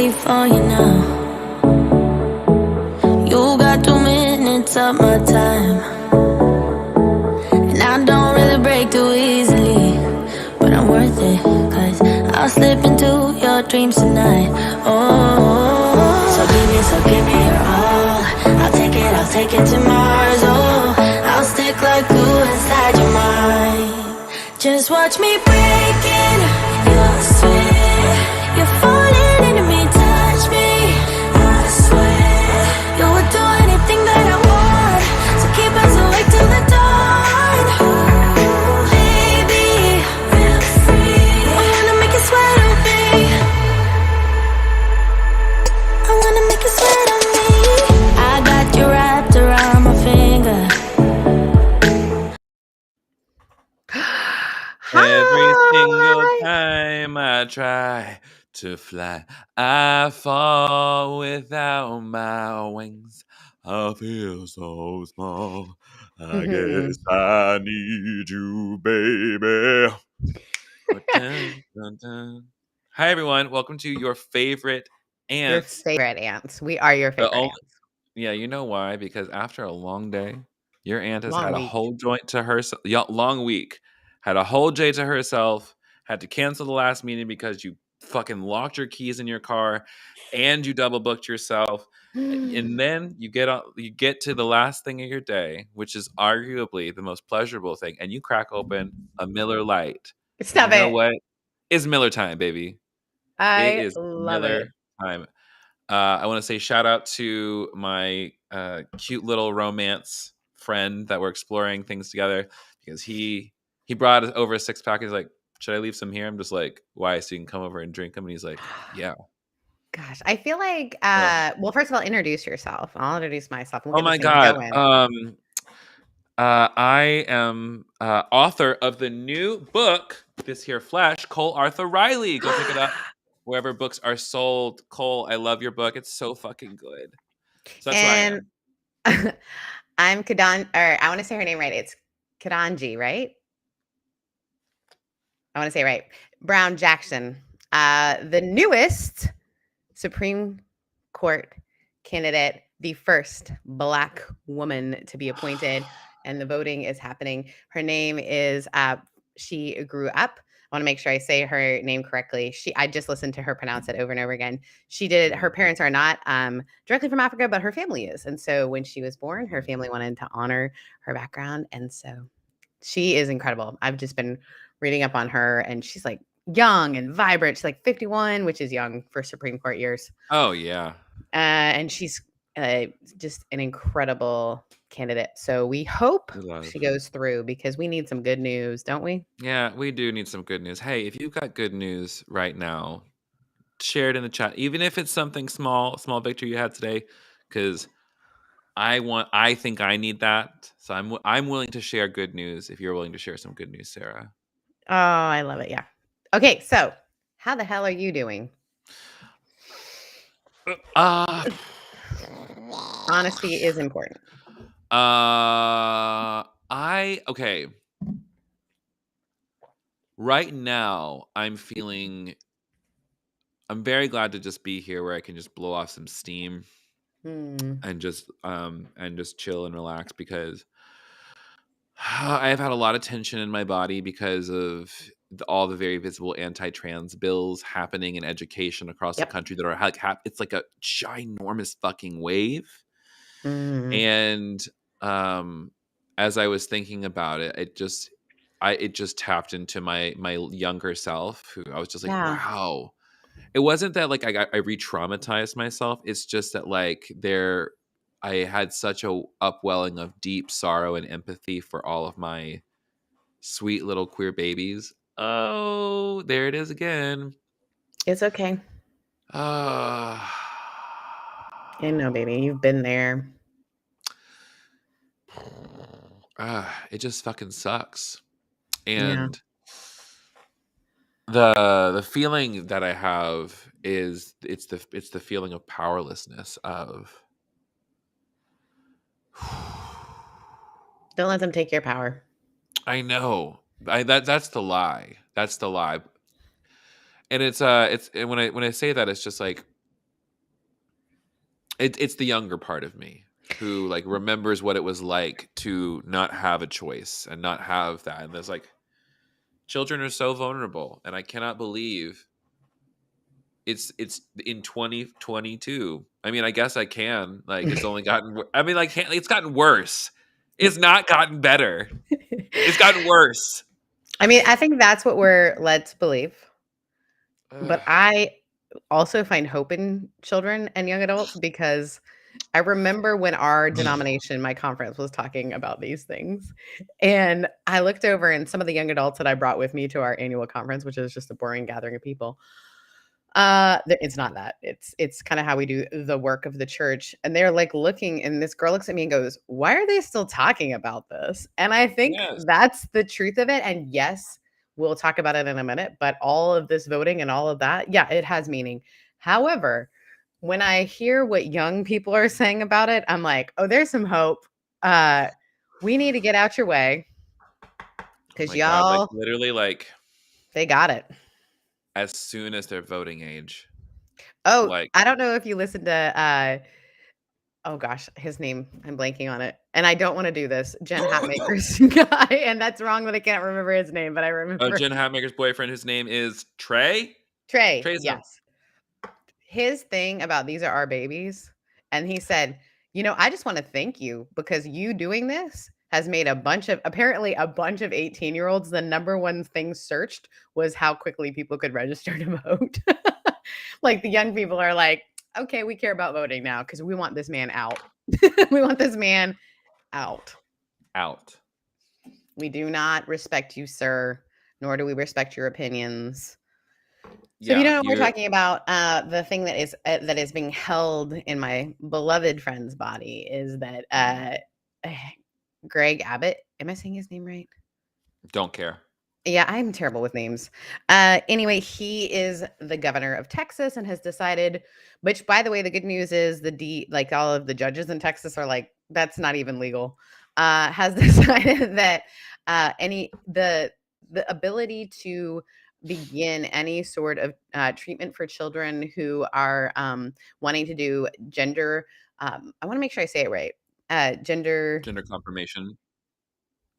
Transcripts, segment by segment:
crazy for you now. You got 2 minutes of my time, and I don't really break too easily, but I'm worth it, 'cause I'll slip into your dreams tonight. Oh, so give me your all. I'll take it to Mars. Oh, I'll stick like glue inside your mind. Just watch me breaking your sweat. You're falling into me, touch me, I swear. You would do anything that I want, so keep us awake till the dawn. Baby, feel free. I wanna make you sweat on me. I wanna make you sweat on me. I got you wrapped around my finger. Every single Hi. time I try to fly, I fall without my wings. I feel so small. I guess I need you, baby. Dun, dun, dun. Hi, everyone. Welcome to your favorite Your ants. favorite ants. We are your The favorite only, ants. yeah, you know why? Because after a long day, your aunt has Long had a week. whole joint to herself. Long week, had a whole day to herself. Had to cancel the last meeting because you fucking locked your keys in your car, and you double booked yourself. And then you get to the last thing of your day, which is arguably the most pleasurable thing, and you crack open a Miller Lite. And you Stop know it. what? It's Miller time, baby. It I is love it. Miller time. I want to say shout out to my cute little romance friend that we're exploring things together, because he brought over a 6-pack. He's like, should I leave some here? I'm just like, why? So you can come over and drink them. And he's like, yeah. Gosh, I feel like, Ugh. well, first of all, introduce yourself. I'll introduce myself. We'll Oh get this my thing God. going. I am author of the new book, This Here Flesh, Cole Arthur Riley. Go pick it up wherever books are sold. Cole, I love your book. It's so fucking good. So that's who I am. And I'm Kadan, or I want to say her name right. It's Kadanji, right? I want to say it right. Brown Jackson, the newest Supreme Court candidate, the first Black woman to be appointed, and the voting is happening. Her name is, she grew up. I want to make sure I say her name correctly. I just listened to her pronounce it over and over again. Her parents are not directly from Africa, but her family is. And so when she was born, her family wanted to honor her background. And so she is incredible. I've just been reading up on her, and she's like young and vibrant. She's like 51, which is young for Supreme Court years. Oh, yeah. And she's just an incredible candidate. So we hope she goes through, because we need some good news, don't we? Yeah, we do need some good news. Hey, if you've got good news right now, share it in the chat, even if it's something small victory you had today, because I think I need that. So I'm willing to share good news if you're willing to share some good news, Sarah. Oh, I love it. Yeah. Okay, so how the hell are you doing? Honesty is important. Okay. Right now, I'm very glad to just be here where I can just blow off some steam and just chill and relax, because I've had a lot of tension in my body because of all the very visible anti-trans bills happening in education across the country that are like it's like a ginormous fucking wave. And as I was thinking about it, it just tapped into my younger self, who I was just like, wow. It wasn't that like I re-traumatized myself. It's just that like I had such a upwelling of deep sorrow and empathy for all of my sweet little queer babies. Oh, there it is again. It's okay. I know, baby. You've been there. It just fucking sucks. And the feeling that I have is it's the feeling of powerlessness of Don't let them take your power. I know. That's the lie. That's the lie. And it's and when I say that, it's just like It's the younger part of me who like remembers what it was like to not have a choice and not have that. And there's like, children are so vulnerable, and I cannot believe it's in 2022. I mean, I guess I can. Like, it's only gotten. I mean, like, it's gotten worse. It's not gotten better. It's gotten worse. I mean, I think that's what we're led to believe. But Ugh. I also find hope in children and young adults, because I remember when our denomination, my conference, was talking about these things. And I looked over, and some of the young adults that I brought with me to our annual conference, which is just a boring gathering of people, it's not that. It's kind of how we do the work of the church. And they're like looking, and this girl looks at me and goes, "Why are they still talking about this?" And I think Yes. that's the truth of it. And yes, we'll talk about it in a minute, but all of this voting and all of that, yeah, it has meaning. However, when I hear what young people are saying about it, I'm like, oh, there's some hope. We need to get out your way, Oh because my God. Like, y'all, literally, like, they got it. as soon as their voting age. Oh, Like, I don't know if you listened to oh gosh, his name, I'm blanking on it. And I don't want to do this. Jen Hatmaker's guy. And that's wrong that I can't remember his name, but I remember Jen Hatmaker's boyfriend, his name is Trey. Trey. Trey's Yes. His thing about these are our babies. And he said, I just want to thank you, because you doing this has made apparently a bunch of 18-year-olds, the number one thing searched was how quickly people could register to vote. Like, the young people are like, okay, we care about voting now because we want this man out. We want this man out. We do not respect you, sir, nor do we respect your opinions. So if you don't know what we're talking about, the thing that is being held in my beloved friend's body is that Greg Abbott. Am I saying his name right? Don't care. Yeah, I'm terrible with names. Anyway, he is the governor of Texas and has decided, which, by the way, the good news is like all of the judges in Texas are like, that's not even legal. Has decided that the ability to begin any sort of treatment for children who are wanting to do gender. I want to make sure I say it right. Gender confirmation.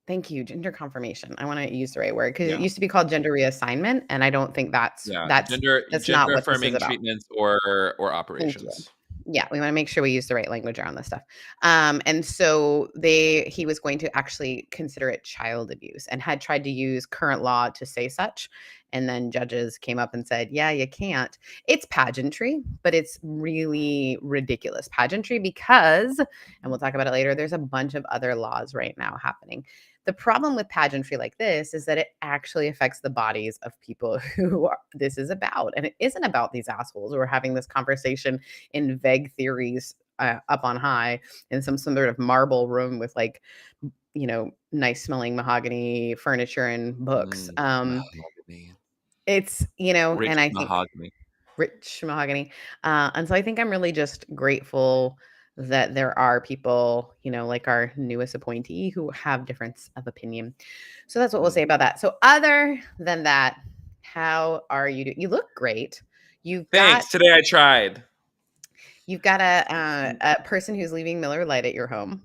Thank you. Gender confirmation. I want to use the right word, because Yeah. it used to be called gender reassignment, and I don't think that's gender not what this is affirming about. treatments or operations. Yeah, we want to make sure we use the right language around this stuff. And so he was going to actually consider it child abuse, and had tried to use current law to say such. And then judges came up and said, yeah, you can't. It's pageantry, but it's really ridiculous pageantry because, and we'll talk about it later, there's a bunch of other laws right now happening. The problem with pageantry like this is that it actually affects the bodies of people who this is about. And it isn't about these assholes who are having this conversation in vague theories up on high in some sort of marble room with, like, nice smelling mahogany furniture and books. Mahogany. It's, Rich and I think mahogany. rich mahogany. And so I think I'm really just grateful that there are people, like our newest appointee, who have difference of opinion. So that's what we'll say about that. So other than that, how are you doing? You look great. Thanks. Today I tried. You've got a person who's leaving Miller Lite at your home,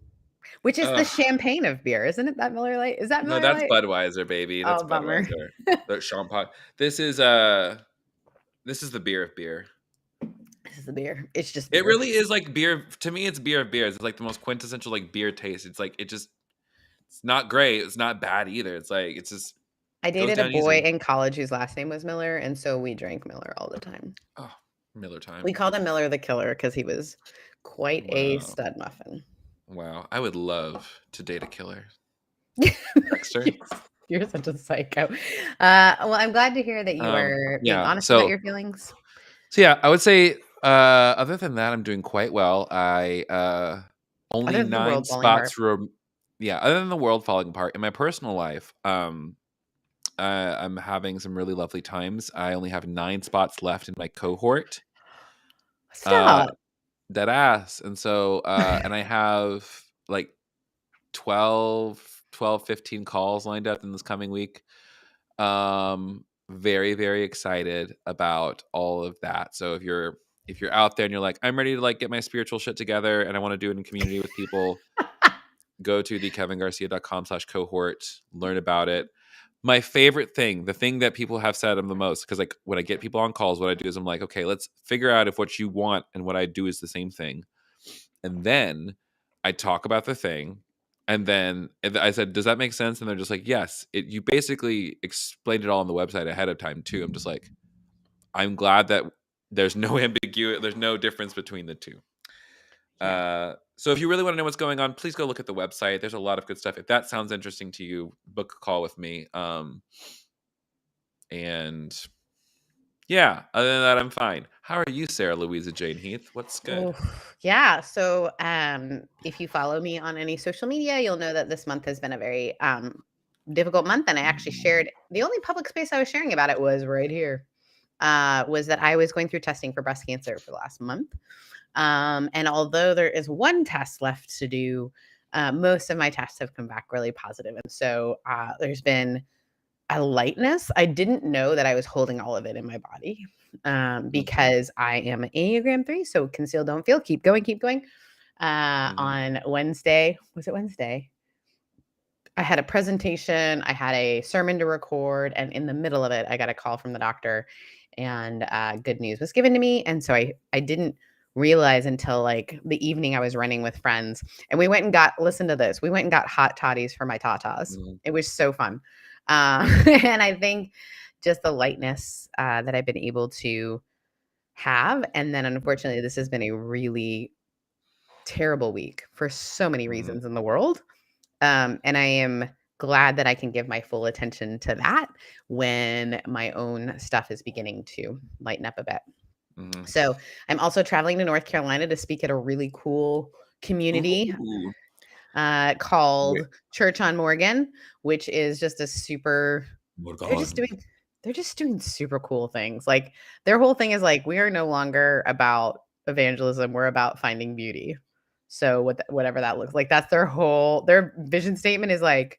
which is the champagne of beer, isn't it? That Miller Lite? Is that Miller Lite? No, that's Budweiser, baby. That's bummer. Budweiser. The champagne. This is the beer of beer. This is the beer. It's just beer. It really is like beer. To me, it's beer of beers. It's like the most quintessential like beer taste. It's like it's not great. It's not bad either. It's like it's just. I dated a boy in college whose last name was Miller, and so we drank Miller all the time. Oh, Miller time. We called him Miller the Killer because he was quite a stud muffin. Wow, I would love to date a killer. Dexter. You're such a psycho. Well, I'm glad to hear that you are being honest about your feelings. So yeah, I would say other than that, I'm doing quite well. I only 9 spots from other than the world falling apart in my personal life. I'm having some really lovely times. I only have 9 spots left in my cohort. Stop. Dead ass. And so and I have like 12, 15 calls lined up in this coming week. Very, very excited about all of that. So if you're if you're out there and you're like, I'm ready to like get my spiritual shit together and I want to do it in community with people, go to the kevingarcia.com/cohort, learn about it. My favorite thing, the thing that people have said the most, because like when I get people on calls, what I do is I'm like, okay, let's figure out if what you want and what I do is the same thing. And then I talk about the thing. And then I said, does that make sense? And they're just like, yes. You basically explained it all on the website ahead of time too. I'm just like, I'm glad that there's no ambiguity. There's no difference between the two. So if you really want to know what's going on, please go look at the website. There's a lot of good stuff. If that sounds interesting to you, book a call with me. And yeah, other than that, I'm fine. How are you, Sarah Louisa Jane Heath? What's good? Yeah. So if you follow me on any social media, you'll know that this month has been a very difficult month. And I actually shared, the only public space I was sharing about it was right here, was that I was going through testing for breast cancer for the last month. And although there is one test left to do, most of my tests have come back really positive. And so there's been a lightness. I didn't know that I was holding all of it in my body because I am an Enneagram 3. So conceal, don't feel, keep going, keep going. On Wednesday, was it Wednesday? I had a presentation, I had a sermon to record, and in the middle of it, I got a call from the doctor and good news was given to me. And so I didn't realize until like the evening I was running with friends, and we went and listen to this. We went and got hot toddies for my tatas. It was so fun. And I think just the lightness that I've been able to have. And then unfortunately, this has been a really terrible week for so many reasons in the world. And I am glad that I can give my full attention to that when my own stuff is beginning to lighten up a bit. So I'm also traveling to North Carolina to speak at a really cool community called Church on Morgan, which is just a super, they're just doing super cool things. Like their whole thing is like, we are no longer about evangelism. We're about finding beauty. So whatever that looks like, that's their vision statement is like,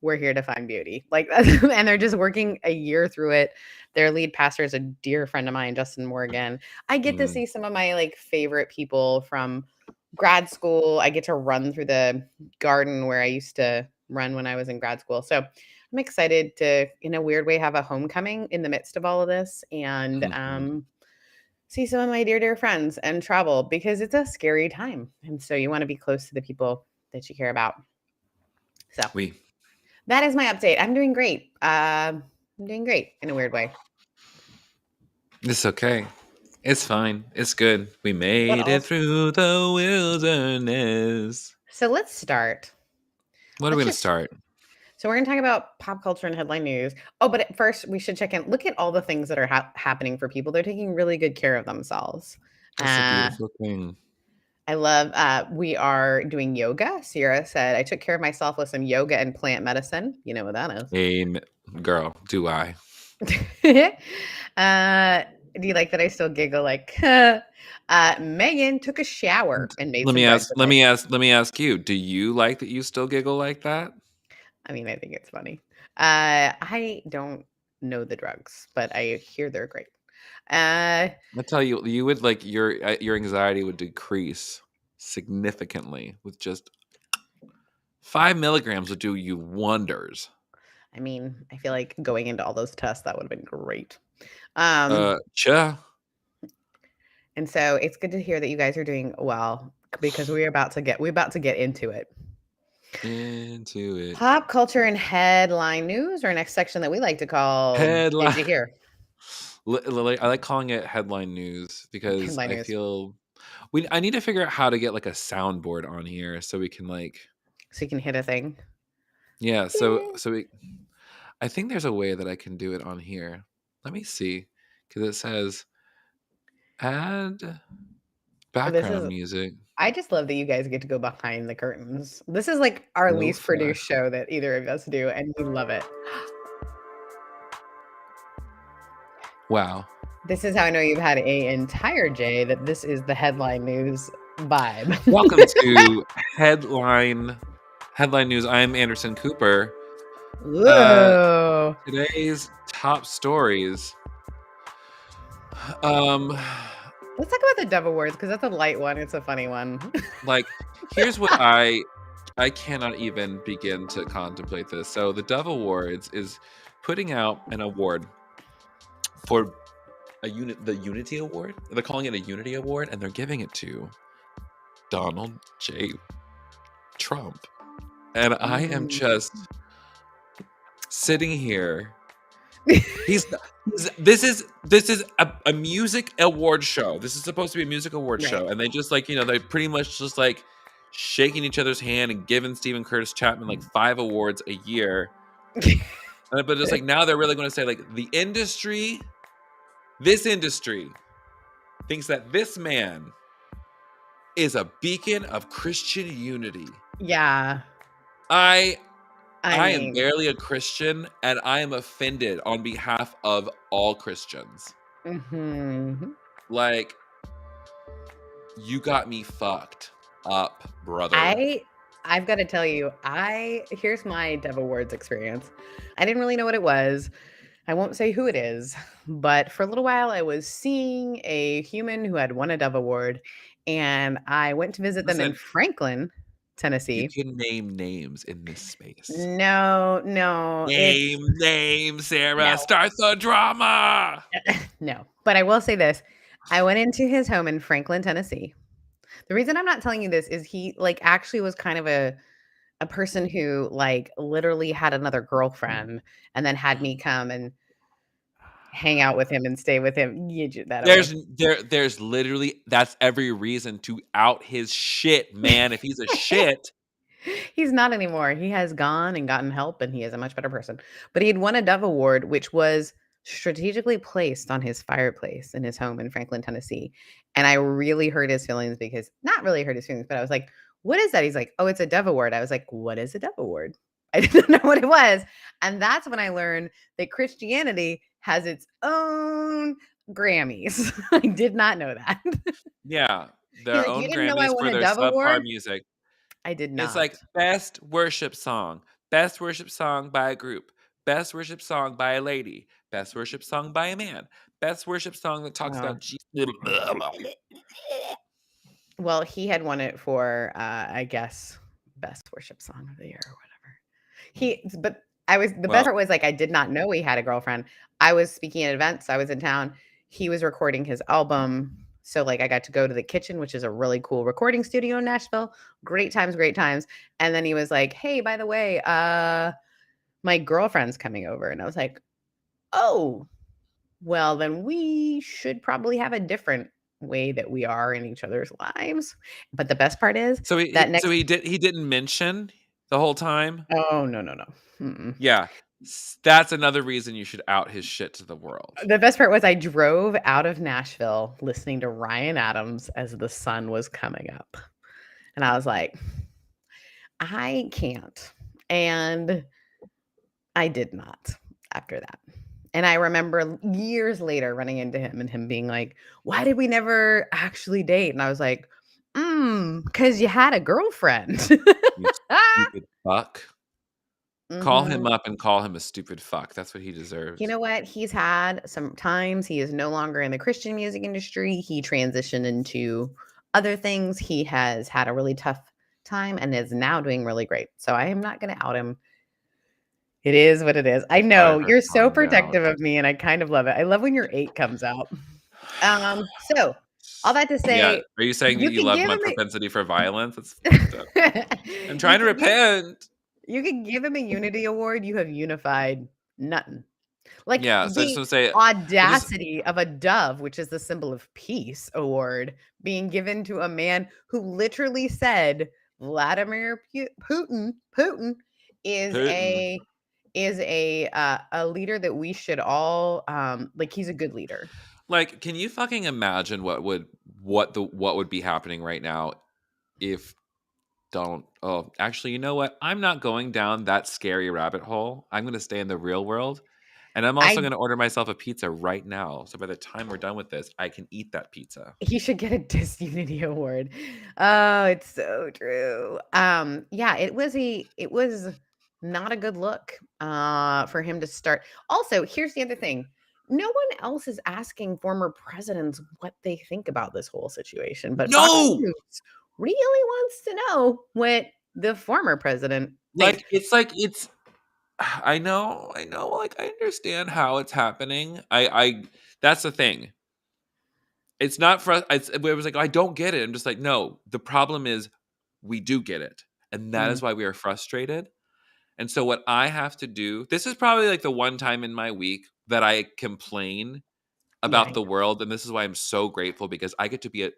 we're here to find beauty. Like, and they're just working a year through it. Their lead pastor is a dear friend of mine, Justin Morgan. I get to see some of my like favorite people from grad school. I get to run through the garden where I used to run when I was in grad school. So I'm excited to, in a weird way, have a homecoming in the midst of all of this and see some of my dear, dear friends and travel because it's a scary time. And so you want to be close to the people that you care about. So that is my update. I'm doing great. I'm doing great in a weird way. It's okay. It's fine. It's good. We made it through the wilderness. So let's start. What are we going to start? So we're going to talk about pop culture and headline news. Oh, but at first we should check in. Look at all the things that are happening for people. They're taking really good care of themselves. That's a beautiful thing. I love, we are doing yoga. Sierra said, I took care of myself with some yoga and plant medicine. You know what that is. Girl, do I. Do you like that I still giggle like, Megan took a shower and made let me ask you, do you like that you still giggle like that? I mean, I think it's funny. I don't know the drugs, but I hear they're great. I tell you, you would like your anxiety would decrease significantly with just 5 milligrams would do you wonders. I mean, I feel like going into all those tests, that would have been great. And so it's good to hear that you guys are doing well because we're about to get into it. Pop culture and headline news, our next section that we like to call headline. Did you hear? I like calling it headline news because I feel I need to figure out how to get like a soundboard on here so we can so you can hit a thing. Yeah, I think there's a way that I can do it on here. Let me see, because it says add background music. I just love that you guys get to go behind the curtains. This is like our least produced show that either of us do, and we love it. Wow. This is how I know you've had an entire J, that this is the headline news vibe. Welcome to headline news. I'm Anderson Cooper. Today's top stories. Let's talk about the Dove Awards because that's a light one. It's a funny one. Like, here's what I cannot even begin to contemplate this. So the Dove Awards is putting out an award for the Unity Award. They're calling it a Unity Award, and they're giving it to Donald J. Trump. And I am just sitting here. This is a music award show. This is supposed to be a music award show, and they just like, they pretty much just like shaking each other's hand and giving Stephen Curtis Chapman like 5 awards a year. But it's like now they're really going to say like this industry thinks that this man is a beacon of Christian unity. Yeah. I am barely a Christian, and I am offended on behalf of all Christians. Mm-hmm. Like, you got me fucked up, brother. I've got to tell you, here's my Dove Awards experience. I didn't really know what it was. I won't say who it is, but for a little while I was seeing a human who had won a Dove Award, and I went to visit them in Franklin, Tennessee. You can name names in this space. No. Name, Sarah. No. Start the drama. No, but I will say this. I went into his home in Franklin, Tennessee. The reason I'm not telling you this is he like actually was kind of a person who like literally had another girlfriend and then had me come and hang out with him and stay with him. There's literally, that's every reason to out his shit, man. If he's a shit. He's not anymore. He has gone and gotten help, and he is a much better person. But he had won a Dove Award, which was strategically placed on his fireplace in his home in Franklin, Tennessee. And I really hurt his feelings because, not really hurt his feelings, but I was like, what is that? He's like, oh, it's a Dove Award. I was like, what is a Dove Award? I didn't know what it was. And that's when I learned that Christianity has its own Grammys. I did not know that. Yeah. Their own Grammys for their subpar music. I did not. It's like best worship song by a group, best worship song by a lady, best worship song by a man, best worship song that talks about Jesus. Well, he had won it for, I guess, best worship song of the year or whatever. The best part was like, I did not know he had a girlfriend. I was speaking at events. I was in town. He was recording his album. So like I got to go to the Kitchen, which is a really cool recording studio in Nashville. Great times. And then he was like, hey, by the way, my girlfriend's coming over. And I was like, oh, well, then we should probably have a different way that we are in each other's lives. But the best part is he didn't mention the whole time. Oh, no. Mm-mm. Yeah. That's another reason you should out his shit to the world. The best part was I drove out of Nashville listening to Ryan Adams as the sun was coming up. And I was like, I can't. And I did not after that. And I remember years later running into him and him being like, why did we never actually date? And I was like, because you had a girlfriend. You stupid fuck. Mm-hmm. Call him up and call him a stupid fuck. That's what he deserves. You know what? He's had some times. He is no longer in the Christian music industry. He transitioned into other things. He has had a really tough time and is now doing really great. So I am not going to out him. It is what it is. I know you're so protective of me, and I kind of love it. I love when your 8 comes out. So all that to say, yeah. Are you saying that you love my propensity for violence? It's fucked up. I'm trying to repent. You could give him a Unity Award. You have unified nothing. Like the audacity of a dove, which is the symbol of peace award, being given to a man who literally said Vladimir Putin is a leader that we should all like. He's a good leader. Like, can you fucking imagine what would be happening right now if actually, you know what? I'm not going down that scary rabbit hole. I'm going to stay in the real world. And I'm also going to order myself a pizza right now. So by the time we're done with this, I can eat that pizza. He should get a Disunity Award. Oh, it's so true. Yeah, it was not a good look for him to start. Also, here's the other thing. no one else is asking former presidents what they think about this whole situation, but Fox No! News really wants to know what the former president thinks. It's I know, like, I understand how it's happening. I that's the thing. It's not for it was like, I don't get it. I'm just like, no, the problem is we do get it. And that Mm, is why we are frustrated. And so what I have to do, this is probably like the one time in my week that I complain yeah, about the world. And this is why I'm so grateful, because I get to be a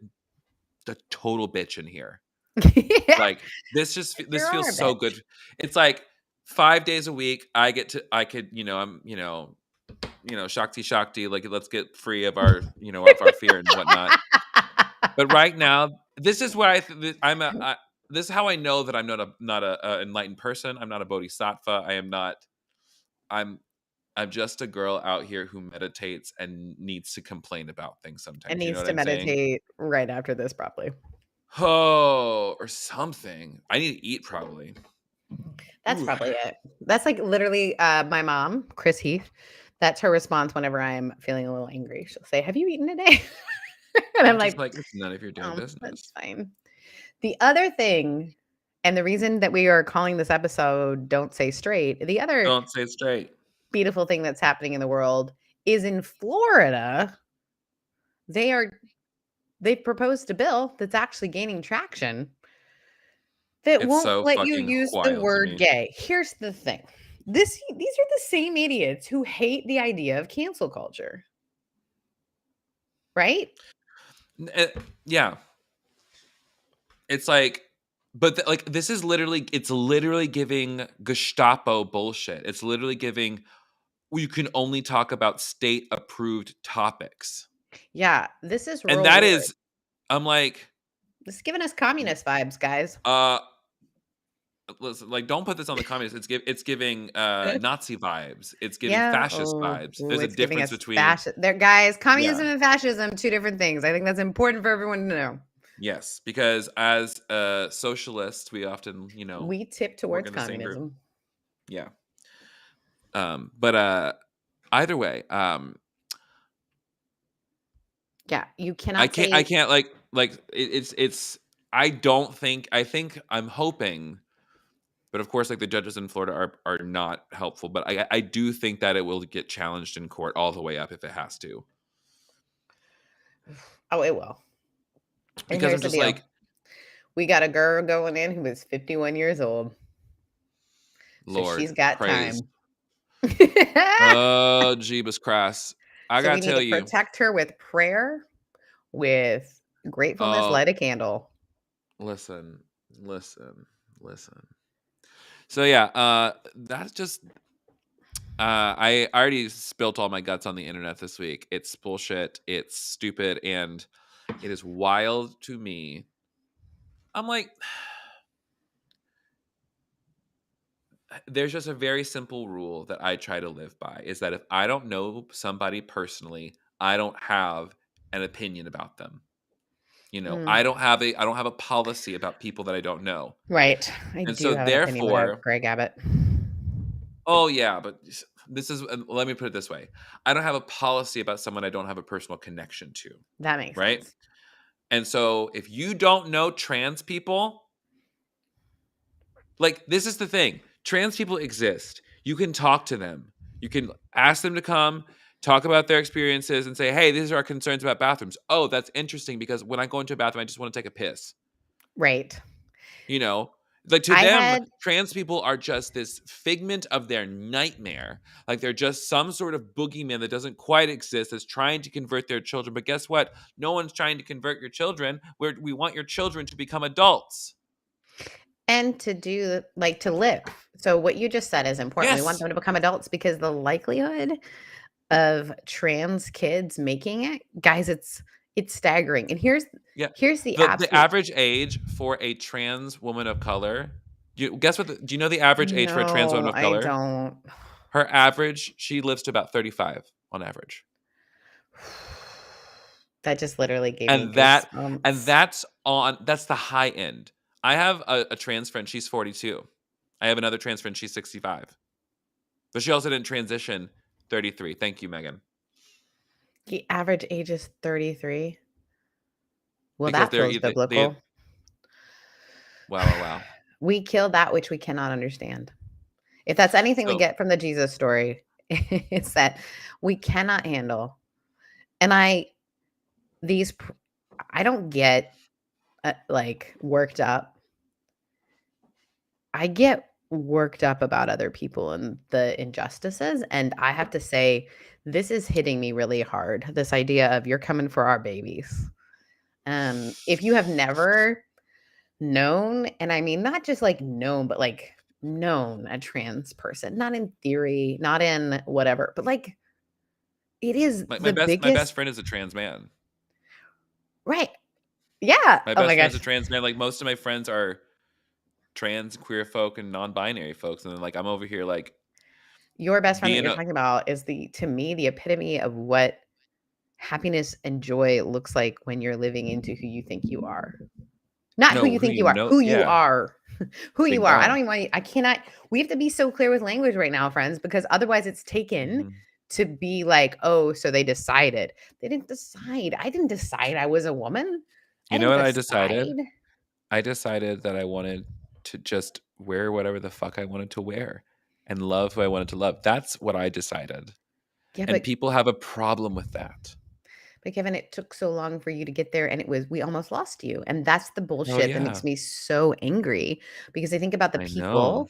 total bitch in here. yeah, Like, you this are feels a so bitch. good. It's like 5 days a week I could, I'm, Shakti, like, let's get free of our fear and whatnot. But right now, this is where this is how I know that I'm not a enlightened person. I'm not a bodhisattva. I'm I'm just a girl out here who meditates and needs to complain about things And sometimes. You know needs what to I'm saying? meditate right after this, probably. Oh, or something. I need to eat probably. That's Ooh. probably it. That's like literally my mom, Chris Heath. That's her response whenever I'm feeling a little angry. She'll say, "Have you eaten today?" And I'm I'm just like, like, it's none of your damn That's business. fine." The other thing, and the reason that we are calling this episode Don't Say Straight, the other Don't say it straight. beautiful thing that's happening in the world is in Florida. They are they've proposed a bill that's actually gaining traction that It's won't so let you fucking use the wild to word me. gay. Here's the thing. These are the same idiots who hate the idea of cancel culture. Right? Yeah. It's like, but like, this is it's literally giving Gestapo bullshit. It's literally giving, well, you can only talk about state approved topics. Yeah, this is And real that weird. is, I'm like, This is giving us communist vibes, guys. listen, like, don't put this on the communists. It's giving Nazi vibes. It's giving Yeah. fascist vibes. Oh, There's a it's giving difference us between, fascist. There, guys, yeah. communism and fascism, two different things. I think that's important for everyone to know. Yes, because as socialists, we often, We tip work towards in the same group. communism. Yeah. But either way, Yeah, you I cannot can't I say can't like it's I think I'm hoping, but of course, like, the judges in Florida are not helpful, but I do think that it will get challenged in court all the way up if it has to. oh, it will. And Because I'm here's the just deal. like, We got a girl going in who is 51 years old. So she's Lord, got praise. time. Oh, Jeebus Crass. I So we gotta need tell to you. protect her with prayer, with gratefulness, Oh, light a candle. listen, listen, listen. So yeah, that's just I already spilt all my guts on the internet this week. It's bullshit. It's stupid, and it is wild to me. I'm like, there's just a very simple rule that I try to live by, is that if I don't know somebody personally, I don't have an opinion about them. Mm, I don't have a policy about people that I don't know. right. I And do so have an opinion about therefore, Greg Abbott. oh yeah, but this is, let me put it this way. I don't have a policy about someone I don't have a personal connection to, That makes right? sense. And so if you don't know trans people, like, this is the thing. Trans people exist. You can talk to them. You can ask them to come, talk about their experiences, and say, "Hey, these are our concerns about bathrooms." Oh, that's interesting, because when I go into a bathroom, I just want to take a piss. Right. You know, like, to I them, had trans people are just this figment of their nightmare. Like, they're just some sort of boogeyman that doesn't quite exist, that's trying to convert their children. But guess what? No one's trying to convert your children. We want your children to become adults. and to do like to live. So what you just said is important. We want Yes. them to become adults because the likelihood of trans kids making it, guys, it's staggering. And Yeah. here's the The absolute average age for a trans woman of color, do you know the average age for a trans woman no, of I color? don't. Her average, she lives to about 35 on average. That just literally gave me And that and goosebumps. that's the high end. I have a trans friend, she's 42. I have another trans friend, she's 65. But she also didn't transition, 33. Thank you, Megan. The average age is 33. Well, because that they're feels either they biblical. wow. We kill that which we cannot understand. If that's anything we So get from the Jesus story, it's that we cannot handle. And I don't get like worked up. I get worked up about other people and the injustices. And I have to say, this is hitting me really hard. This idea of you're coming for our babies. If you have never known, and I mean not just like known, but like known a trans person, not in theory, not in whatever, but like it is my the best biggest, friend is a trans man. right? Yeah. My Oh my best friend is a gosh. trans man. Like most of my friends are trans, queer folk, and non-binary folks, and then like I'm over here like Your best friend that being you're a talking about is to me, the epitome of what happiness and joy looks like when you're living into who you think you are. Not who no you who think you you are, know. who you Yeah, are. Who you thank are. I God. don't even want you, I cannot, we have to be so clear with language right now, friends, because otherwise it's taken Mhm. to be like, oh, so they decided. They didn't decide. I didn't decide I was a woman. I You know didn't what I decided? decide. I decided that I wanted to just wear whatever the fuck I wanted to wear and love who I wanted to love. That's what I decided. Yeah, And people have a problem with that. but Kevin, it took so long for you to get there and we almost lost you. And that's the Oh bullshit that yeah, makes me so angry because I think about the I know. people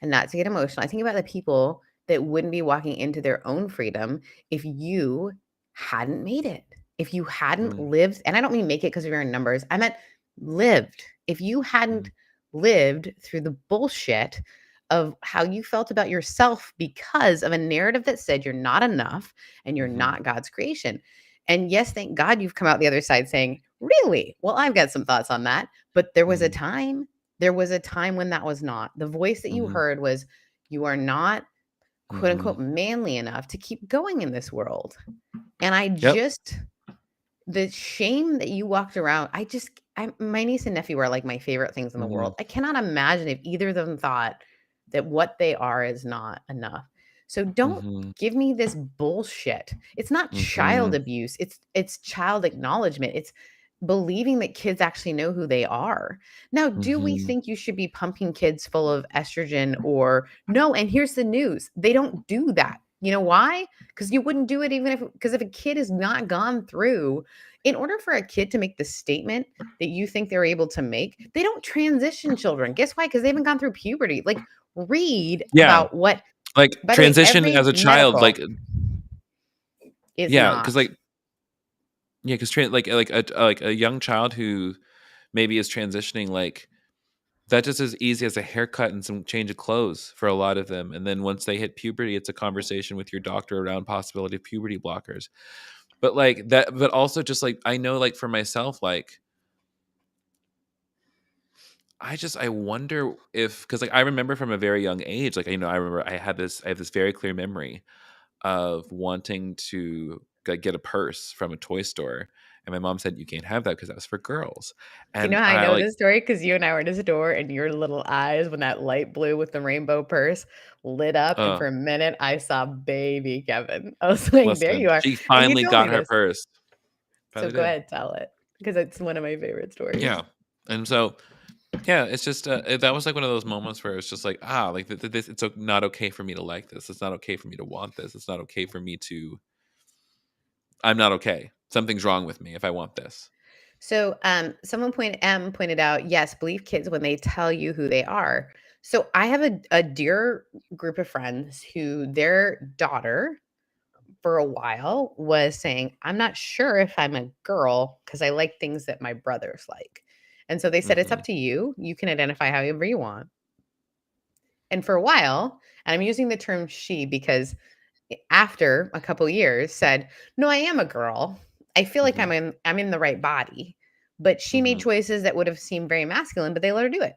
and not to get emotional. I think about the people that wouldn't be walking into their own freedom if you hadn't made it. If you hadn't Mm, lived, and I don't mean make it because of your numbers, I meant lived. If you hadn't mm, lived through the bullshit of how you felt about yourself because of a narrative that said you're not enough and you're mhm, not God's creation. And yes, thank God you've come out the other side saying, really? Well, I've got some thoughts on that. But mhm, there was a time when that was not. The voice that you mhm, heard was, you are not quote mhm. unquote manly enough to keep going in this world. And Yep. the shame that you walked around, my niece and nephew are like my favorite things in the Mhm, world. I cannot imagine if either of them thought that what they are is not enough. So don't mhm, give me this bullshit. It's not child mhm, abuse. It's child acknowledgement. It's believing that kids actually know who they are. Now, do we mhm, think you should be pumping kids full of estrogen or no? And here's the news. They don't do that. You know why? Because you wouldn't do it even if a kid has not gone through, in order for a kid to make the statement that you think they're able to make, they don't transition children. Guess why? Because they haven't gone through puberty. Like, read yeah, about what, like, by the way, transition every as a child, medical like is yeah, because not. like yeah, because like a young child who maybe is transitioning, like, that just as easy as a haircut and some change of clothes for a lot of them, and then once they hit puberty, it's a conversation with your doctor around possibility of puberty blockers. But, like, that but also just, like, I know, like, for myself, like, I wonder if because like, I remember from a very young age, like, I remember I have this very clear memory of wanting to get a purse from a toy store, and my mom said, "You can't have that because that's for girls." Do you know And how I I, know like, this story? Because you and I were in a store and your little eyes, when that light blue with the rainbow purse lit up, and uh, for a minute I saw baby Kevin. I was like, there listen, you are. she And you finally told me got her this. purse. So Finally go did. ahead, tell it. Because it's one of my favorite stories. Yeah. And so, yeah, it's just, that was, like, one of those moments where it's just like, like, this it's not okay for me to like this. It's not okay for me to want this. It's not okay for me to I'm not okay. Something's wrong with me if I want this. So someone pointed out, yes, believe kids when they tell you who they are. So I have a dear group of friends who their daughter for a while was saying, I'm not sure if I'm a girl because I like things that my brothers like. And so they said, it's up Mhm. to you. You can identify however you want. And for a while, and I'm using the term she because after a couple years said, no, I am a girl. I feel like Mhm. I'm in the right body. But she made Mhm. choices that would have seemed very masculine, but they let her do it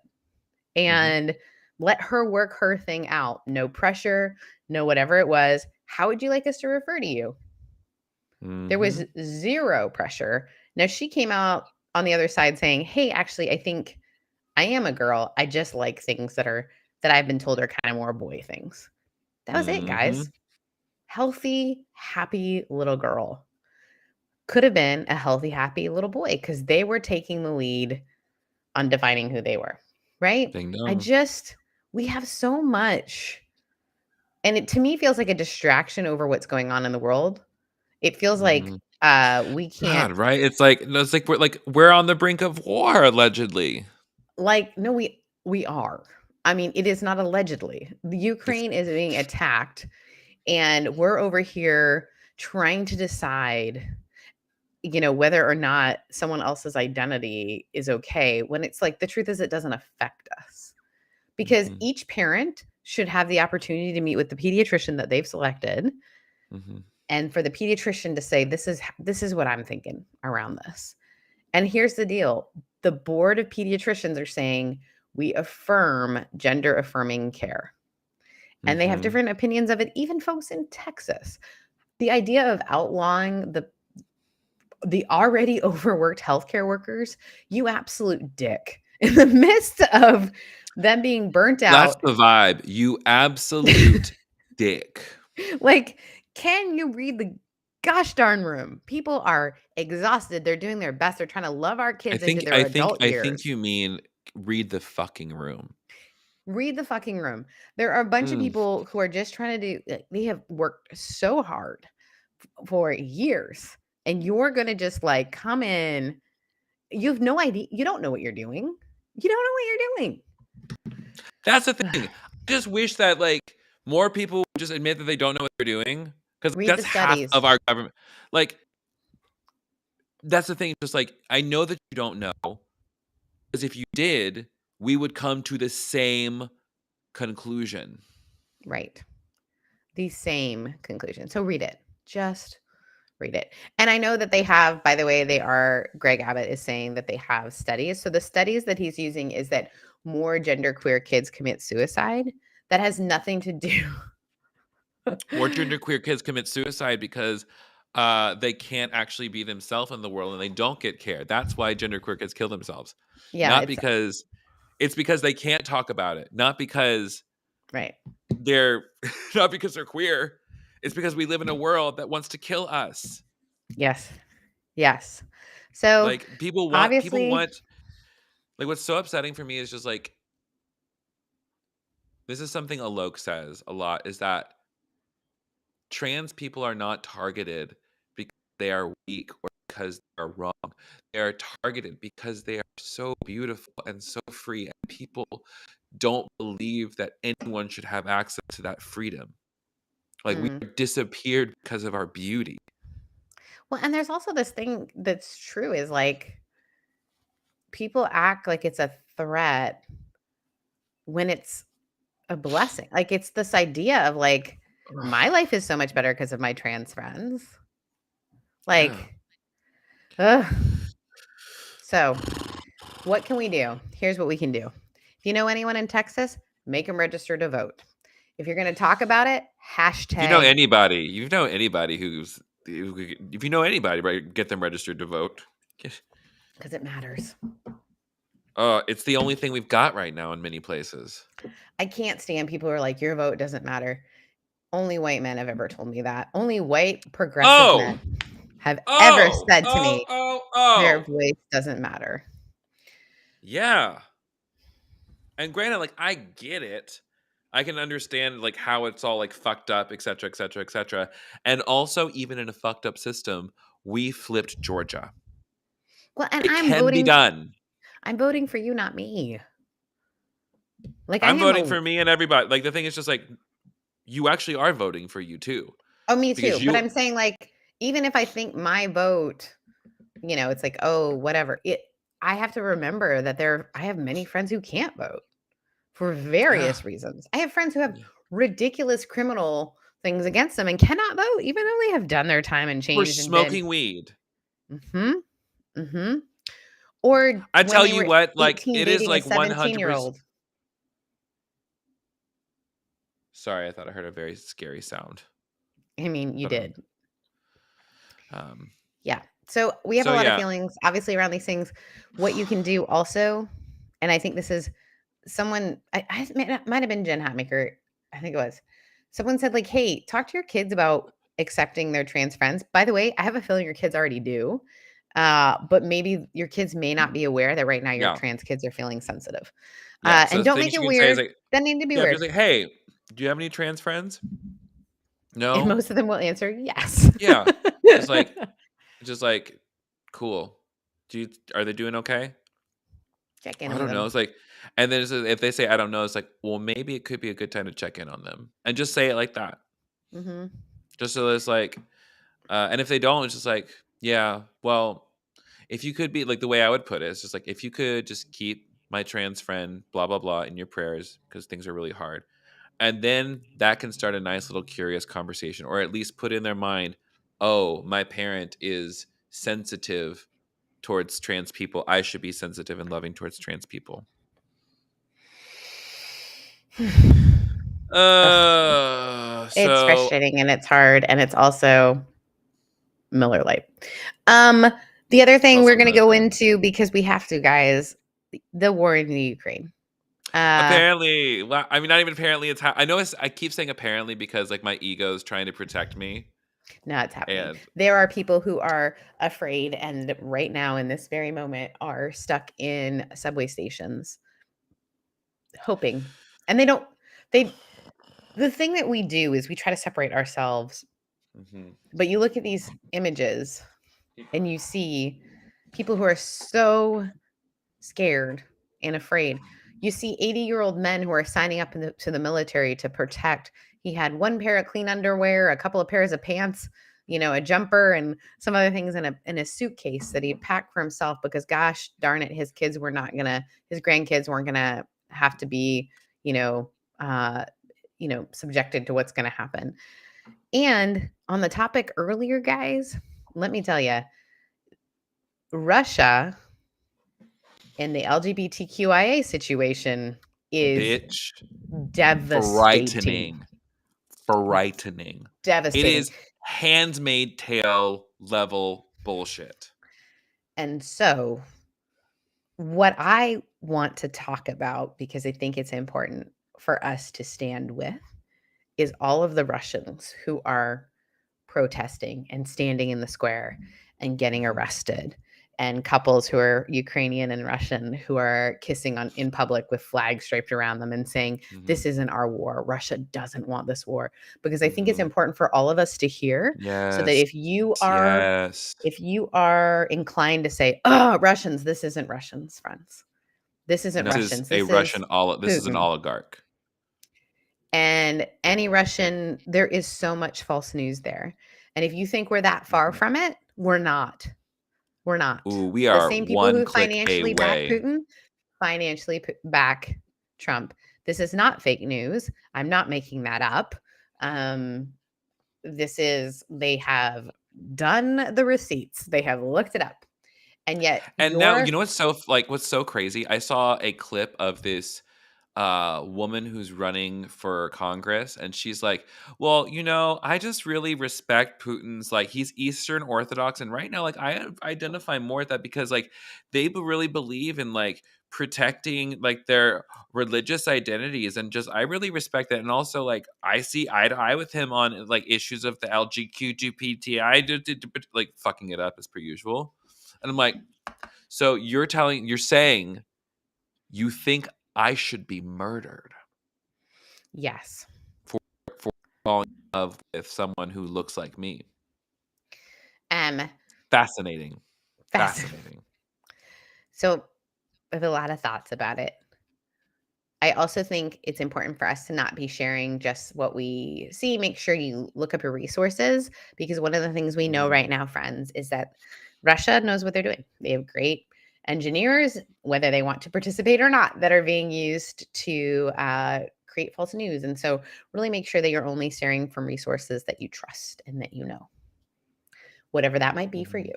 Mhm. and let her work her thing out. No pressure, no whatever it was. How would you like us to refer to you? There was Mhm. zero pressure. Now she came out on the other side saying, "Hey, actually, I think I am a girl. I just like things that I've been told are kind of more boy things." That was it, guys. Mhm. Healthy, happy little girl. could have been a healthy, happy little boy because they were taking the lead on defining who they were, right? Ding dong. We have so much, and it to me feels like a distraction over what's going on in the world. It feels like we can't. God, right? It's like we're on the brink of war, allegedly. Like, no, we are. I mean, it is not allegedly. The Ukraine is being attacked, and we're over here trying to decide, whether or not someone else's identity is okay. When it's like the truth is, it doesn't affect us because each parent should have the opportunity to meet with the pediatrician that they've selected, and for the pediatrician to say, "This is what I'm thinking around this." And here's the deal. The board of pediatricians are saying we affirm gender affirming care. And they have different opinions of it, even folks in Texas. The idea of outlawing the already overworked healthcare workers, you absolute dick. In the midst of them being burnt out. That's the vibe. You absolute dick. Like, can you read the gosh darn room? People are exhausted. They're doing their best. They're trying to love our kids into their adult years. I think you mean read the fucking room. Read the fucking room. There are a bunch of people who are just trying to they have worked so hard for years, and you're going to just like come in. You have no idea. You don't know what you're doing. You don't know what you're doing. That's the thing. I just wish that like more people would just admit that they don't know what they're doing, because that's half of our government. Like, that's the thing. Just like, I know that you don't know, because if you did, we would come to the same conclusion. Right. The same conclusion. So read it. Just read it. And I know that they have, by the way, Greg Abbott is saying that they have studies. So the studies that he's using is that more genderqueer kids commit suicide. That has nothing to do. More genderqueer kids commit suicide because they can't actually be themselves in the world and they don't get care. That's why genderqueer kids kill themselves. Yeah, it's because they can't talk about it. Not because they're queer. It's because we live in a world that wants to kill us. Yes. So like people want like, what's so upsetting for me is just like, this is something Alok says a lot, is that trans people are not targeted because they are weak or because they are wrong. They are targeted because they are so beautiful and so free, and people don't believe that anyone should have access to that freedom. Like, we disappeared because of our beauty. Well, and there's also this thing that's true is like, people act like it's a threat when it's a blessing. Like, it's this idea of like, my life is so much better because of my trans friends. Like, So what can we do? Here's what we can do. If you know anyone in Texas, make them register to vote. If you're going to talk about it, hashtag. If you know anybody if you know anybody, right, get them registered to vote. Because it matters. It's the only thing we've got right now in many places. I can't stand people who are like, your vote doesn't matter. Only white men have ever told me that. Only white progressive men have ever said to me, their voice doesn't matter. Yeah. And granted, like, I get it. I can understand like how it's all like fucked up, et cetera, et cetera, et cetera. And also, even in a fucked up system, we flipped Georgia. Well, and it can be done. I'm voting for you, not me. Like, I'm voting for me and everybody. Like, the thing is just like, you actually are voting for you too. Oh, me too. But I'm saying, like, even if I think my vote, it's like, oh, whatever. I have to remember that I have many friends who can't vote for various reasons. I have friends who have ridiculous criminal things against them and cannot vote, even though they have done their time and changed. For smoking weed. Or I tell you what, like, it is like 100%. Sorry, I thought I heard a very scary sound. I mean, you did. Yeah. So we have a lot of feelings, obviously, around these things. What you can do also, and I think this is someone, it might have been Jen Hatmaker, I think it was. Someone said, like, hey, talk to your kids about accepting their trans friends. By the way, I have a feeling your kids already do. But maybe your kids may not be aware that right now your Yeah. trans kids are feeling sensitive. Yeah. So And don't make things it you can say is weird. like, Doesn't need to be yeah, weird. just like, hey, do you have any trans friends? And No. most of them will answer yes. Yeah. Just like, cool. Are they doing okay? Check in I with don't know. them. It's like, and then if they say I don't know, it's like, well, maybe it could be a good time to check in on them, and just say it like that. Mm-hmm. Just so it's like, and if they don't, it's just like, yeah, well, if you could be like the way I would put it, it's just like if you could just keep my trans friend, blah blah blah, in your prayers because things are really hard, and then that can start a nice little curious conversation, or at least put in their mind, oh, my parent is sensitive towards trans people. I should be sensitive and loving towards trans people. It's So frustrating and it's hard and it's also Miller Lite. The other it's thing also we're going to another go thing. into, because we have to, guys, the war in the Ukraine. Apparently, well, I mean, not even apparently. I know. I keep saying apparently because like my ego is trying to protect me. No, it's happening. And There are people who are afraid and right now in this very moment are stuck in subway stations hoping. And the thing that we do is we try to separate ourselves. But you look at these images and you see people who are so scared and afraid. You see 80-year-old men who are signing up to the military to protect. He had one pair of clean underwear, a couple of pairs of pants, a jumper, and some other things in a suitcase that he packed for himself because, gosh darn it, his grandkids weren't gonna have to be, subjected to what's gonna happen. And on the topic earlier, guys, let me tell you, Russia in the LGBTQIA situation is devastating. frightening. Devastating. It is Handmaid's Tale level bullshit. And so, what I want to talk about, because I think it's important for us to stand with, is all of the Russians who are protesting and standing in the square and getting arrested, and couples who are Ukrainian and Russian who are kissing in public with flags draped around them and saying, this isn't our war. Russia doesn't want this war. Because I think it's important for all of us to hear, so that if you are inclined to say, oh, Russians, this isn't Russians, friends. This isn't Russians. This is an oligarch. And any Russian, there is so much false news there. And if you think we're that far from it, we're not. We're not. Ooh, we are the same people who click financially back away. Putin, financially back Trump. This is not fake news. I'm not making that up. They have done the receipts. They have looked it up. And yet, now, you know what's so crazy? I saw a clip of this woman who's running for Congress, and she's like, well, I just really respect Putin's, like, he's Eastern Orthodox, and right now, like, I identify more with that because, like, they really believe in, like, protecting, like, their religious identities, and just I really respect that. And also, like, I see eye to eye with him on, like, issues of the LGBTQI, like, fucking it up as per usual. And I'm like, so you're saying you think I should be murdered? Yes. For falling in love with someone who looks like me. Fascinating. So I have a lot of thoughts about it. I also think it's important for us to not be sharing just what we see. Make sure you look up your resources, because one of the things we know right now, friends, is that Russia knows what they're doing. They have great engineers, whether they want to participate or not, that are being used to create false news. And so really make sure that you're only sharing from resources that you trust and that you know, whatever that might be for you.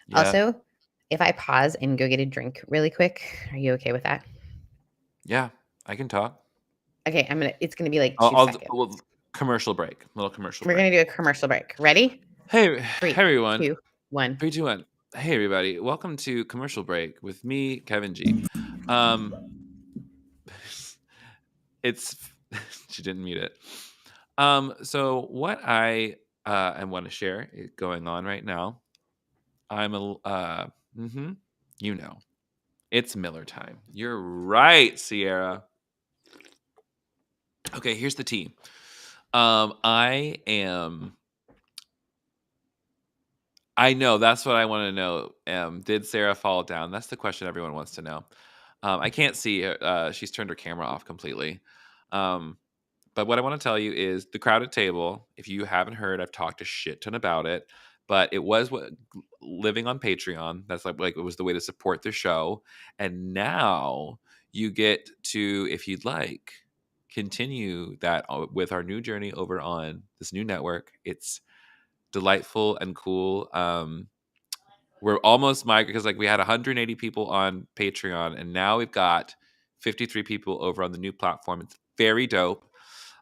Yeah. Also, if I pause and go get a drink really quick, are you okay with that? Yeah, I can talk. Okay, it's gonna be like 2 seconds. Commercial break. Little commercial break. We're gonna do a commercial break. Ready? Hey, 3, everyone. 2, 1. 3, 2, 1. Hey, everybody. Welcome to commercial break with me, Kevin G. It's she didn't mute it. So what I want to share is going on right now. I'm you know, it's Miller time. You're right, Sierra. Okay, here's the tea. I am. I know that's what I want to know. Did Sarah fall down? That's the question everyone wants to know. I can't see her. She's turned her camera off completely. Um, But what I want to tell you is the crowded table. If you haven't heard, I've talked a shit ton about it. But it was what living on Patreon. That's like it was the way to support the show. And now you get to, if you'd like, continue that with our new journey over on this new network. It's delightful and cool. We're almost migrated because like we had 180 people on Patreon, and now we've got 53 people over on the new platform. It's very dope.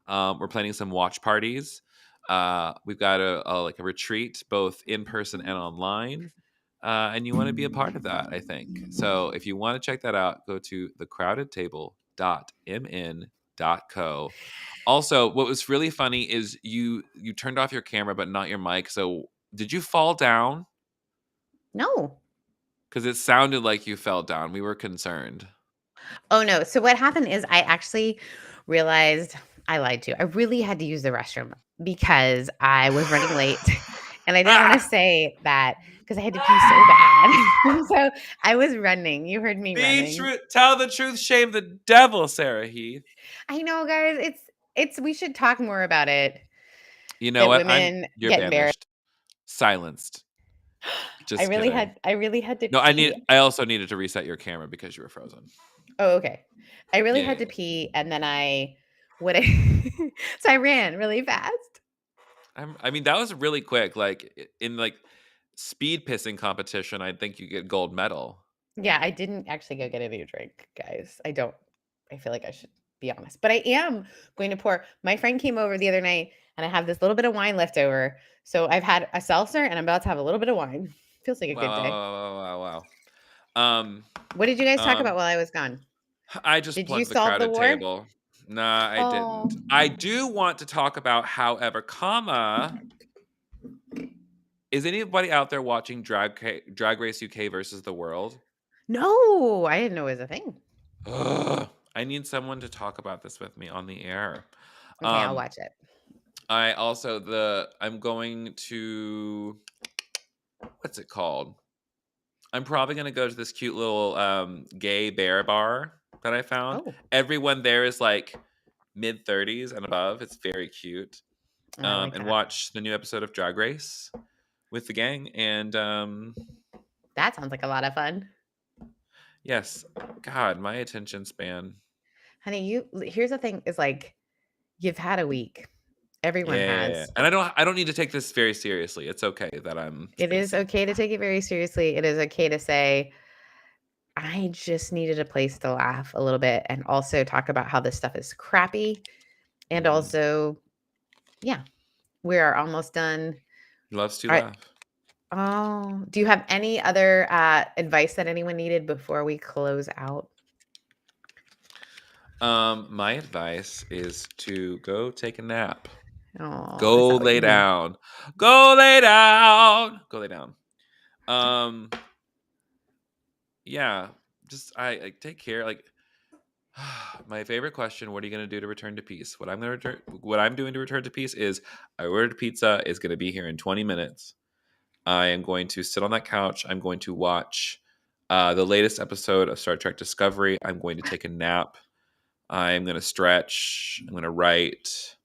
We're planning some watch parties. We've got a retreat both in person and online. And you want to be a part of that, I think. So if you want to check that out, go to thecrowdedtable.mn.co. Also, what was really funny is you turned off your camera but not your mic. So did you fall down? No. Because it sounded like you fell down. We were concerned. Oh, no. So what happened is I actually realized I lied to you. I really had to use the restroom because I was running late and I didn't want to say that because I had to pee so bad. And so I was running. You heard me running. Tell the truth, shame the devil, Sarah Heath. I know, guys. It's we should talk more about it. You know That what? women You're get embarrassed. banished. Silenced. Just I really kidding. had to No, pee. I also needed to reset your camera because you were frozen. Oh, okay. I really Yeah. had to pee and then so I ran really fast. I mean, that was really quick. Like in like speed pissing competition, I think you get gold medal. Yeah, I didn't actually go get a new drink, guys. I feel like I should be honest, but I am going to pour. My friend came over the other night and I have this little bit of wine left over. So I've had a seltzer and I'm about to have a little bit of wine. Feels like a good day. Wow. What did you guys talk about while I was gone? I just Did you plugged the solve the crowded war? table. Nah, I Oh. didn't. I do want to talk about, however, is anybody out there watching Drag Race UK versus the World? No, I didn't know it was a thing. Ugh, I need someone to talk about this with me on the air. Okay, I'll watch it. I'm going to, what's it called? I'm probably going to go to this cute little gay bear bar that I found. Oh. Everyone there is like mid 30s and above. It's very cute. I like And that. watch the new episode of Drag Race with the gang. And That sounds like a lot of fun. yes, God, my attention span. Honey, here's the thing is like you've had a week. Everyone has. And I don't need to take this very seriously. It's okay that I'm It is spacey. okay to take it very seriously. It is okay to say I just needed a place to laugh a little bit and also talk about how this stuff is crappy. And also, yeah, we are almost done. Loves to All right. laugh. Oh, do you have any other advice that anyone needed before we close out? My advice is to go take a nap. Oh, Go lay down. Go lay down. Go lay down. Yeah, just I take care. Like my favorite question: what are you going to do to return to peace? What I'm doing to return to peace is I ordered pizza. Is going to be here in 20 minutes. I am going to sit on that couch. I'm going to watch the latest episode of Star Trek Discovery. I'm going to take a nap. I'm going to stretch. I'm going to write,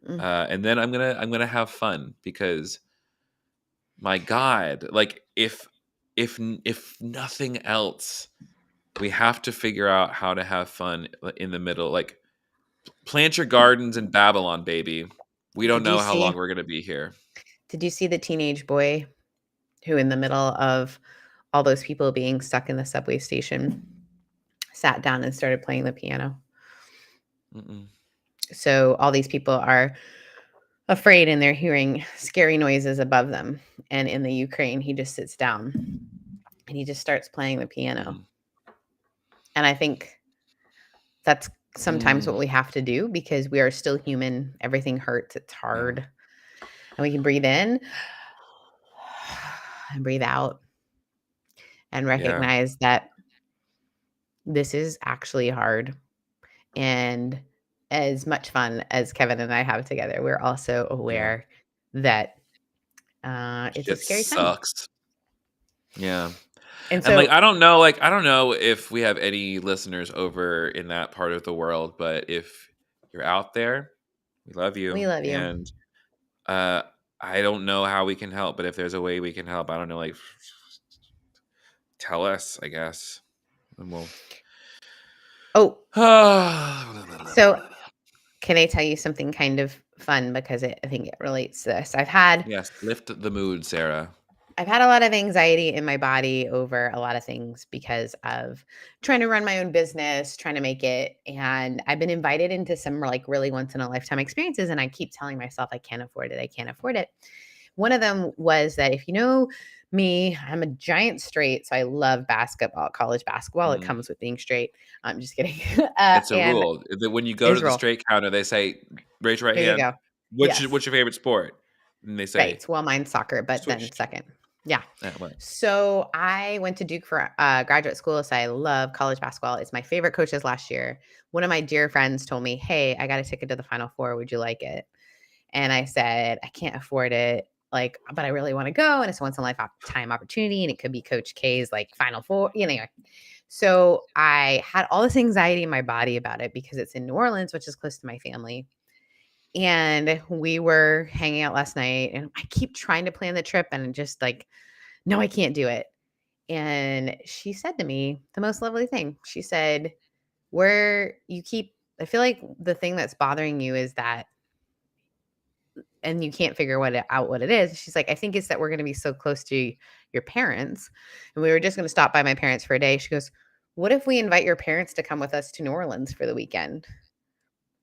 and then I'm gonna have fun because, my God, like if nothing else, we have to figure out how to have fun in the middle. Like plant your gardens in Babylon, baby. We don't know how long we're gonna be here. Did you see the teenage boy who, in the middle of all those people being stuck in the subway station, sat down and started playing the piano? Mm-mm. So all these people are afraid and they're hearing scary noises above them. And in the Ukraine, he just sits down and he just starts playing the piano. And I think that's sometimes what we have to do because we are still human. Everything hurts. It's hard. And we can breathe in and breathe out and recognize that this is actually hard. And as much fun as Kevin and I have together, we're also aware that it's a scary time. Sucks. Yeah. And And so I don't know if we have any listeners over in that part of the world, but if you're out there, we love you. we love you. And I don't know how we can help, but if there's a way we can help, I don't know, tell us, I guess. And we'll so can I tell you something kind of fun because I think it relates to this? Yes, lift the mood, Sarah. I've had a lot of anxiety in my body over a lot of things because of trying to run my own business, trying to make it. And I've been invited into some really once in a lifetime experiences. And I keep telling myself, I can't afford it. I can't afford it. One of them was that if you know me, I'm a giant straight. So I love basketball, college basketball. It comes with being straight. I'm just kidding. It's a rule. When you go to the straight counter, they say, raise your right hand. You go. What's your favorite sport? And they say, right. Well, mine's soccer, but then second. Yeah. So I went to Duke for graduate school. So I love college basketball. It's my favorite coaches last year. One of my dear friends told me, hey, I got a ticket to the Final Four. Would you like it? And I said, I can't afford it. But I really want to go. And it's a once in a lifetime opportunity. And it could be Coach K's Final Four. Anyway. So I had all this anxiety in my body about it because it's in New Orleans, which is close to my family. And we were hanging out last night and I keep trying to plan the trip and just no, I can't do it. And she said to me the most lovely thing. She said, I feel like the thing that's bothering you is that, and you can't figure out what it is. She's like, I think it's that we're going to be so close to your parents. And we were just going to stop by my parents for a day. She goes, what if we invite your parents to come with us to New Orleans for the weekend?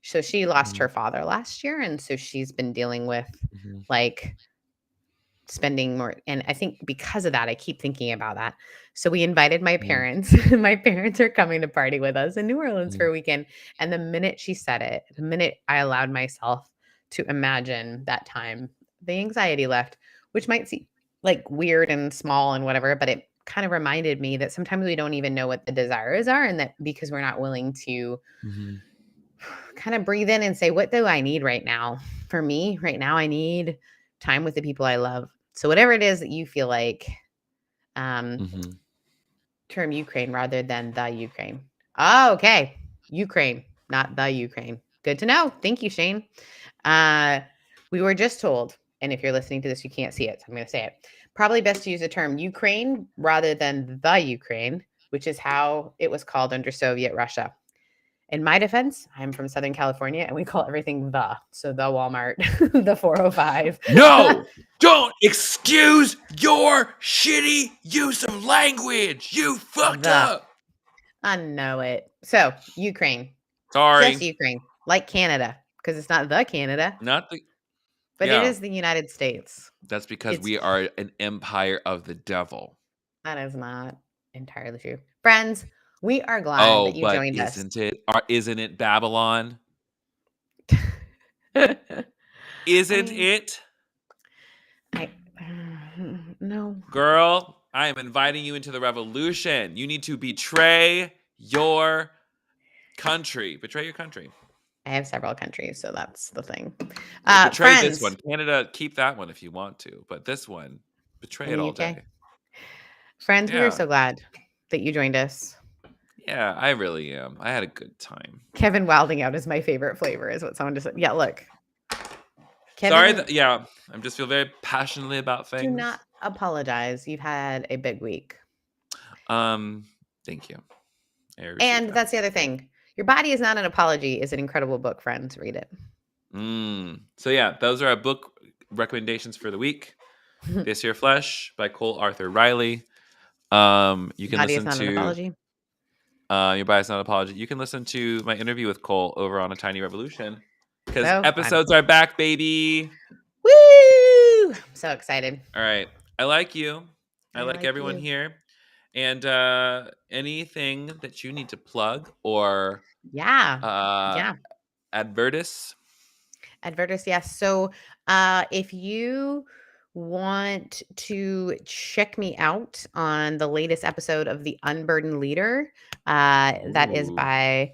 So she lost her father last year. And so she's been dealing with spending more. And I think because of that, I keep thinking about that. So we invited my parents. My parents are coming to party with us in New Orleans for a weekend. And the minute she said it, the minute I allowed myself to imagine that time, the anxiety left, which might seem weird and small and whatever, but it kind of reminded me that sometimes we don't even know what the desires are. And that because we're not willing to kind of breathe in and say, what do I need right now? For me right now, I need time with the people I love. So whatever it is that you feel term Ukraine rather than the Ukraine. Oh, okay. Ukraine, not the Ukraine. Good to know. Thank you, Shane. We were just told, and if you're listening to this, you can't see it, so I'm going to say it. Probably best to use the term Ukraine rather than the Ukraine, which is how it was called under Soviet Russia. In my defense, I'm from Southern California, and we call everything the. So the Walmart, the 405. No, don't excuse your shitty use of language. You fucked up. I know it. So Ukraine. Sorry. Just Ukraine. Like Canada, because it's not the Canada. Not the. But it is the United States. That's because we are an empire of the devil. That is not entirely true. Friends, we are glad that you joined us. Isn't it Babylon? Isn't it? No. Girl, I am inviting you into the revolution. You need to betray your country. Betray your country. I have several countries, so that's the thing. Betray friends, this one. Canada, keep that one if you want to. But this one, betray it all day. Friends, we are so glad that you joined us. Yeah, I really am. I had a good time. Kevin wilding out is my favorite flavor, is what someone just said. Yeah, look. Kevin, sorry. I just feel very passionately about things. Do not apologize. You've had a big week. Thank you. And that's the other thing. Your Body is Not an Apology is an incredible book, friends. Read it. So yeah, those are our book recommendations for the week. This Here Flesh by Cole Arthur Riley. You can listen to An Apology. Your Body is Not an Apology. You can listen to my interview with Cole over on A Tiny Revolution because episodes are back, baby. Woo! I'm so excited. All right. I like you. I like everyone here. And anything that you need to plug or Yeah. advertise? Advertise, yes. So if you want to check me out on the latest episode of The Unburdened Leader, that is Ooh. by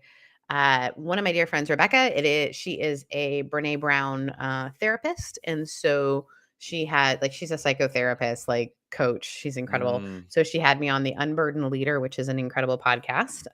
one of my dear friends, Rebecca. She is a Brene Brown therapist. And so she's a psychotherapist, like coach. She's incredible. So she had me on The Unburdened Leader, which is an incredible podcast.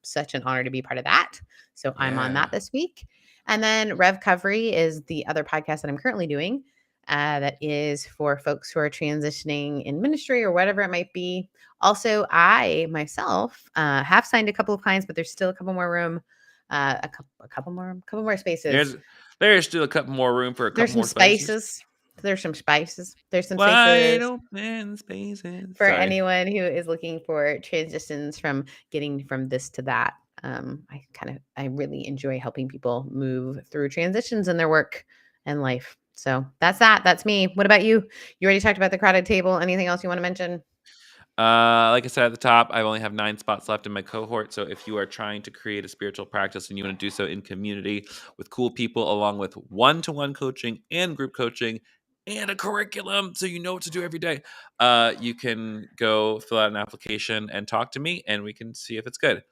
Such an honor to be part of that. So I'm on that this week. And then Rev Covery is the other podcast that I'm currently doing that is for folks who are transitioning in ministry or whatever it might be. Also, I myself have signed a couple of clients, but there's still a couple more room, a couple more spaces. There's still a couple more room for a couple more spaces. There's some spices. There's some wide spaces open spaces for anyone who is looking for transitions from getting from this to that. I really enjoy helping people move through transitions in their work and life. So that's me. What about you? You already talked about the crowded table. Anything else you want to mention? Like I said at the top, I only have 9 spots left in my cohort. So if you are trying to create a spiritual practice and you want to do so in community with cool people, along with one-to-one coaching and group coaching and a curriculum, so you know what to do every day, you can go fill out an application and talk to me, and we can see if it's good.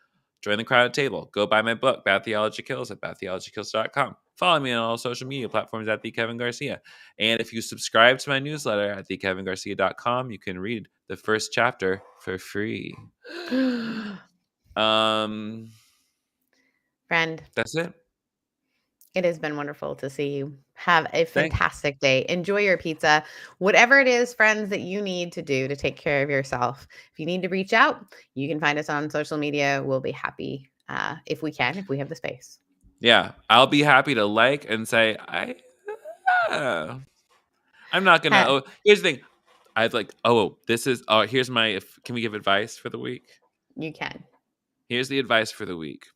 Join the crowded table. Go buy my book, Bad Theology Kills, at badtheologykills.com. Follow me on all social media platforms at @TheKevinGarcia. And if you subscribe to my newsletter at thekevingarcia.com, you can read the first chapter for free. Friend, That's it. it has been wonderful to see you. Have a fantastic day. Enjoy your pizza. Whatever it is, friends, that you need to do to take care of yourself. If you need to reach out, you can find us on social media. We'll be happy if we have the space. Yeah, I'll be happy to like and say, I'm not going to. Here's the thing. I'd like, here's can we give advice for the week? You can. Here's the advice for the week.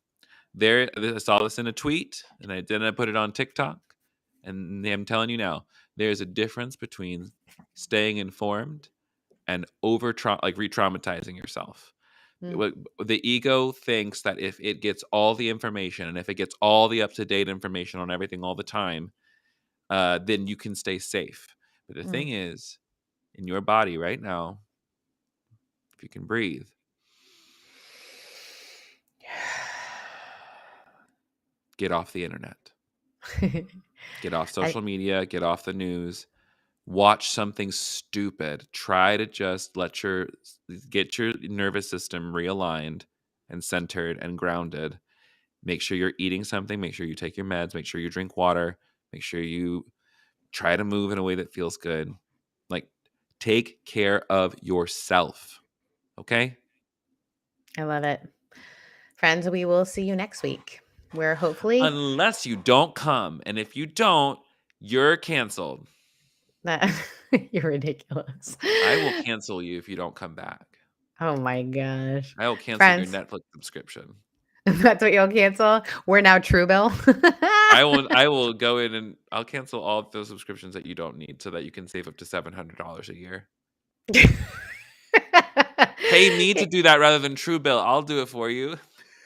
I saw this in a tweet, and I put it on TikTok, and I'm telling you now, there's a difference between staying informed and re-traumatizing yourself. The ego thinks that if it gets all the information and if it gets all the up-to-date information on everything all the time, then you can stay safe. But the thing is, in your body right now, if you can breathe, get off the internet. Get off social media, get off the news, watch something stupid. Try to just get your nervous system realigned and centered and grounded. Make sure you're eating something, make sure you take your meds, make sure you drink water, make sure you try to move in a way that feels good. Like, take care of yourself. Okay? I love it. Friends, we will see you next week. Where hopefully, unless you don't come, and if you don't, you're canceled. You're ridiculous. I will cancel you if you don't come back. Oh my gosh. I will cancel your Netflix subscription. That's what you'll cancel? We're now Truebill. I will go in and I'll cancel all of those subscriptions that you don't need so that you can save up to $700 a year. Pay me to do that rather than Truebill. I'll do it for you.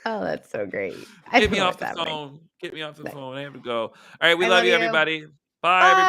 Oh, that's so great. Get me off the phone. Get me off the phone. I have to go. All right, we love you, everybody. Bye, everybody.